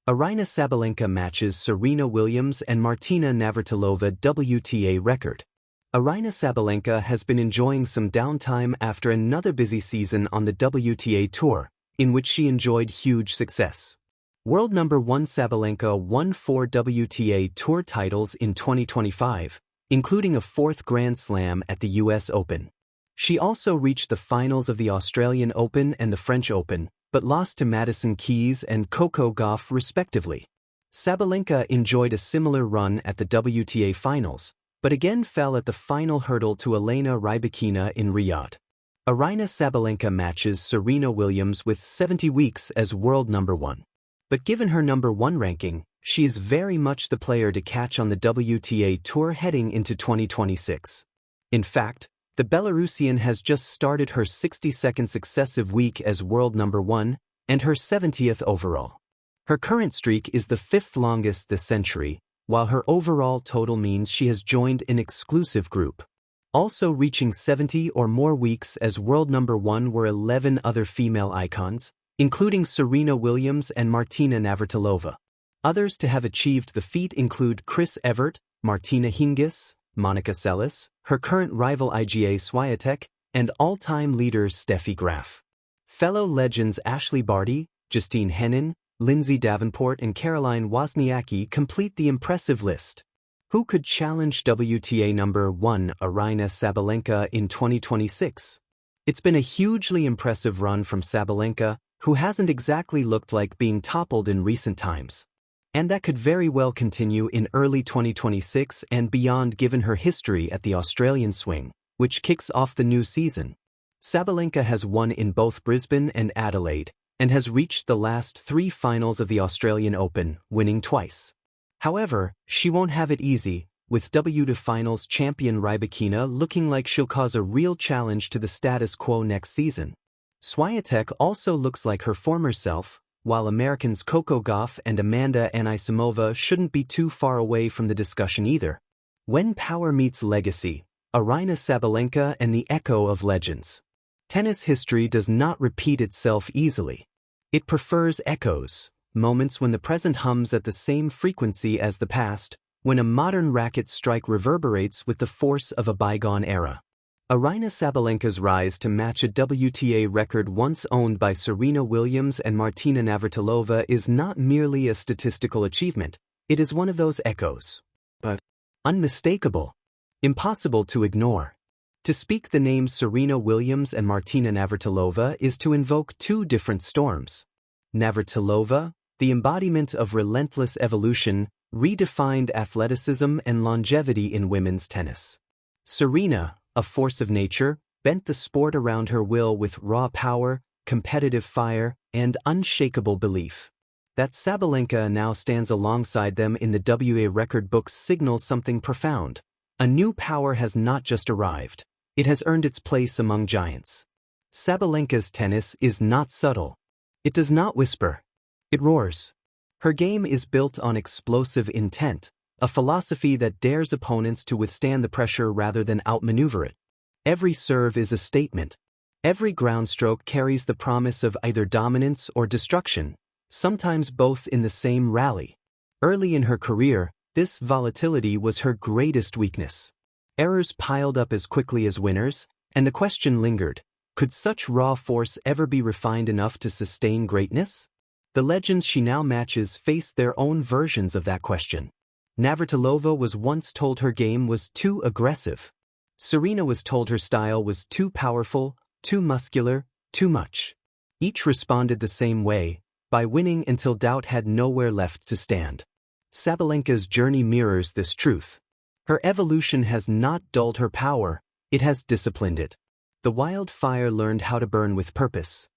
Aryna Sabalenka matches Serena Williams and Martina Navratilova WTA record. Aryna Sabalenka has been enjoying some downtime after another busy season on the WTA Tour, in which she enjoyed huge success. World number 1 Sabalenka won 4 WTA Tour titles in 2025, including a 4th Grand Slam at the US Open. She also reached the finals of the Australian Open and the French Open, but lost to Madison Keys and Coco Gauff respectively. Sabalenka enjoyed a similar run at the WTA finals, but again fell at the final hurdle to Aryna Rybakina in Riyadh. Aryna Sabalenka matches Serena Williams with 70 weeks as world number 1. But given her number 1 ranking, she is very much the player to catch on the WTA Tour heading into 2026. In fact, the Belarusian has just started her 62nd successive week as world number 1 and her 70th overall. Her current streak is the 5th longest this century, while her overall total means she has joined an exclusive group. Also reaching 70 or more weeks as world number 1 were 11 other female icons, including Serena Williams and Martina Navratilova. Others to have achieved the feat include Chris Evert, Martina Hingis, Monica Seles, her current rival Iga Swiatek, and all-time leader Steffi Graf. Fellow legends Ashley Barty, Justine Henin, Lindsay Davenport and Caroline Wozniacki complete the impressive list. Who could challenge WTA number 1 Aryna Sabalenka in 2026? It's been a hugely impressive run from Sabalenka, who hasn't exactly looked like being toppled in recent times. And that could very well continue in early 2026 and beyond given her history at the Australian swing, which kicks off the new season. Sabalenka has won in both Brisbane and Adelaide, and has reached the last 3 finals of the Australian Open, winning twice. However, she won't have it easy, with WTA Finals champion Rybakina looking like she'll cause a real challenge to the status quo next season. Swiatek also looks like her former self, while Americans Coco Gauff and Amanda Anisimova shouldn't be too far away from the discussion either. When power meets legacy, Aryna Sabalenka and the echo of legends. Tennis history does not repeat itself easily. It prefers echoes, moments when the present hums at the same frequency as the past, when a modern racket strike reverberates with the force of a bygone era. Aryna Sabalenka's rise to match a WTA record once owned by Serena Williams and Martina Navratilova is not merely a statistical achievement, it is one of those echoes. But unmistakable. Impossible to ignore. To speak the names Serena Williams and Martina Navratilova is to invoke 2 different storms. Navratilova, the embodiment of relentless evolution, redefined athleticism and longevity in women's tennis. Serena, a force of nature, bent the sport around her will with raw power, competitive fire, and unshakable belief. That Sabalenka now stands alongside them in the WTA record books signals something profound. A new power has not just arrived, it has earned its place among giants. Sabalenka's tennis is not subtle. It does not whisper. It roars. Her game is built on explosive intent, a philosophy that dares opponents to withstand the pressure rather than outmaneuver it. Every serve is a statement. Every groundstroke carries the promise of either dominance or destruction, sometimes both in the same rally. Early in her career, this volatility was her greatest weakness. Errors piled up as quickly as winners, and the question lingered, could such raw force ever be refined enough to sustain greatness? The legends she now matches face their own versions of that question. Navratilova was once told her game was too aggressive. Serena was told her style was too powerful, too muscular, too much. Each responded the same way, by winning until doubt had nowhere left to stand. Sabalenka's journey mirrors this truth. Her evolution has not dulled her power, it has disciplined it. The wildfire learned how to burn with purpose.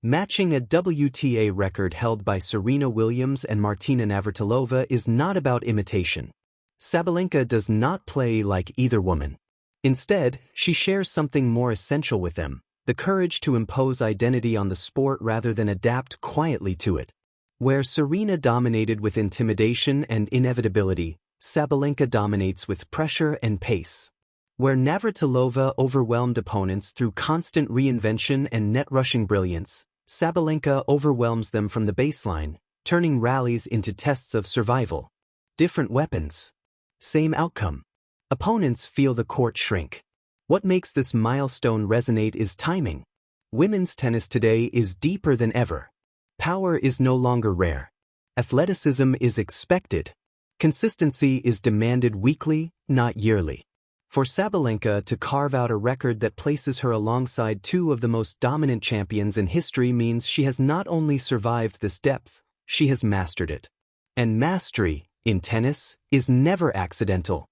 Matching a WTA record held by Serena Williams and Martina Navratilova is not about imitation. Sabalenka does not play like either woman. Instead, she shares something more essential with them, the courage to impose identity on the sport rather than adapt quietly to it. Where Serena dominated with intimidation and inevitability, Sabalenka dominates with pressure and pace. Where Navratilova overwhelmed opponents through constant reinvention and net-rushing brilliance, Sabalenka overwhelms them from the baseline, turning rallies into tests of survival. Different weapons. Same outcome. Opponents feel the court shrink. What makes this milestone resonate is timing. Women's tennis today is deeper than ever. Power is no longer rare. Athleticism is expected. Consistency is demanded weekly, not yearly. For Sabalenka to carve out a record that places her alongside two of the most dominant champions in history means she has not only survived this depth, she has mastered it. And mastery, in tennis, is never accidental.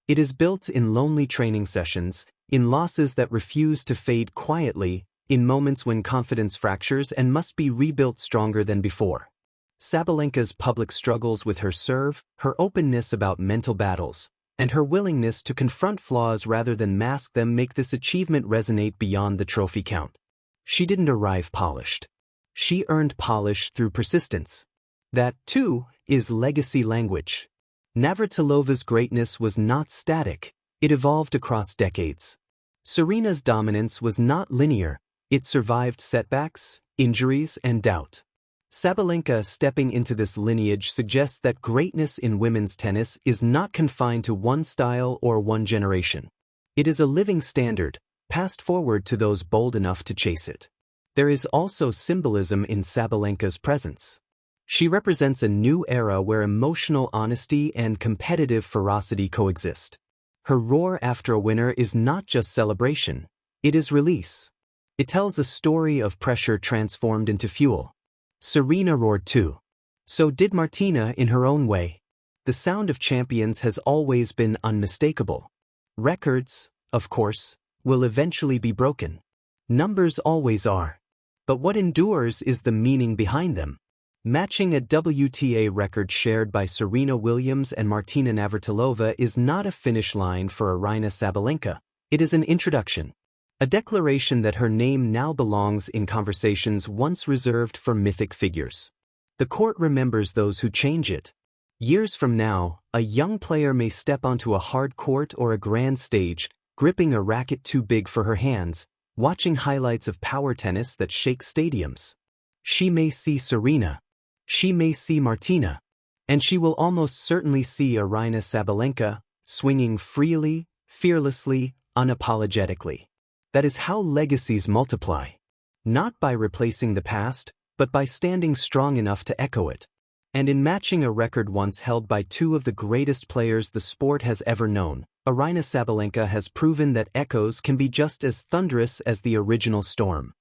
It is built in lonely training sessions, in losses that refuse to fade quietly, in moments when confidence fractures and must be rebuilt stronger than before. Sabalenka's public struggles with her serve, her openness about mental battles, and her willingness to confront flaws rather than mask them make this achievement resonate beyond the trophy count. She didn't arrive polished. She earned polish through persistence. That, too, is legacy language. Navratilova's greatness was not static, it evolved across decades. Serena's dominance was not linear, it survived setbacks, injuries, and doubt. Sabalenka stepping into this lineage suggests that greatness in women's tennis is not confined to one style or one generation. It is a living standard, passed forward to those bold enough to chase it. There is also symbolism in Sabalenka's presence. She represents a new era where emotional honesty and competitive ferocity coexist. Her roar after a winner is not just celebration, it is release. It tells a story of pressure transformed into fuel. Serena roared too. So did Martina in her own way. The sound of champions has always been unmistakable. Records, of course, will eventually be broken. Numbers always are. But what endures is the meaning behind them. Matching a WTA record shared by Serena Williams and Martina Navratilova is not a finish line for Aryna Sabalenka. It is an introduction. A declaration that her name now belongs in conversations once reserved for mythic figures. The court remembers those who change it. Years from now, a young player may step onto a hard court or a grand stage, gripping a racket too big for her hands, watching highlights of power tennis that shake stadiums. She may see Serena. She may see Martina. And she will almost certainly see Aryna Sabalenka, swinging freely, fearlessly, unapologetically. That is how legacies multiply. Not by replacing the past, but by standing strong enough to echo it. And in matching a record once held by two of the greatest players the sport has ever known, Aryna Sabalenka has proven that echoes can be just as thunderous as the original storm.